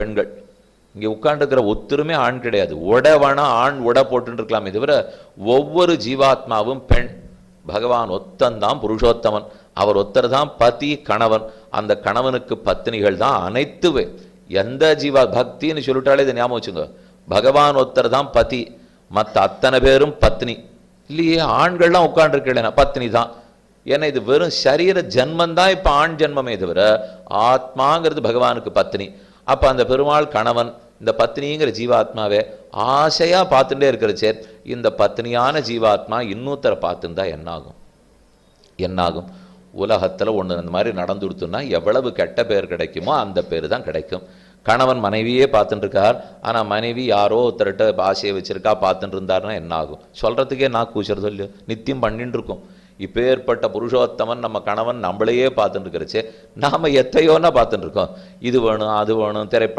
பெண்கள். இங்கே உட்கார்ந்துருக்கிற ஒத்துருமே ஆண் கிடையாது. உடவனா ஆண் உட போட்டு இருக்கலாமே தவிர ஒவ்வொரு ஜீவாத்மாவும் பெண். பகவான் ஒத்தந்தான் புருஷோத்தமன். அவர் ஒத்தர் தான் பதி கணவன். அந்த கணவனுக்கு பத்னிகள் தான் அனைத்துவே. எந்த ஜீவா பக்தின்னு சொல்லிட்டாலே இதை ஞாபகம் வச்சுங்க. பகவான் ஒத்தர் தான் பதி, மற்ற அத்தனை பேரும் பத்னி. இல்லையே, ஆண்கள்லாம் உட்காந்துருக்கல பத்னி தான். ஏன்னா இது வெறும் சரீர ஜென்மம் தான் இப்போ ஆண் ஜென்மமே தவிர ஆத்மாங்கிறது பகவானுக்கு பத்னி. அப்போ அந்த பெருமாள் கணவன், இந்த பத்னிங்கிற ஜீவாத்மாவே ஆசையா பார்த்துட்டே இருக்கிறச்சே இந்த பத்னியான ஜீவாத்மா இன்னொருத்தரை பார்த்துருந்தா என்னாகும்? என்னாகும்? உலகத்தில் ஒன்று அந்த மாதிரி நடந்து கொடுத்தோம்னா எவ்வளவு கெட்ட பேர் கிடைக்குமோ அந்த பேர் தான் கிடைக்கும். கணவன் மனைவியே பார்த்துட்டு இருக்கார், ஆனால் மனைவி யாரோ ஒருத்தர்கிட்ட ஆசையை வச்சிருக்கா பார்த்துட்டு இருந்தாருன்னா என்ன ஆகும்? சொல்கிறதுக்கே நான் கூச்சறது இல்லையோ, நித்தியம் பண்ணிட்டு இருக்கோம். இப்போ ஏற்பட்ட புருஷோத்தமன் நம்ம கணவன் நம்மளையே பார்த்துட்டு இருக்கிறச்சே நாம் எத்தையோன்னா பார்த்துட்டு இருக்கோம். இது வேணும் அது வேணும், திரைப்படம்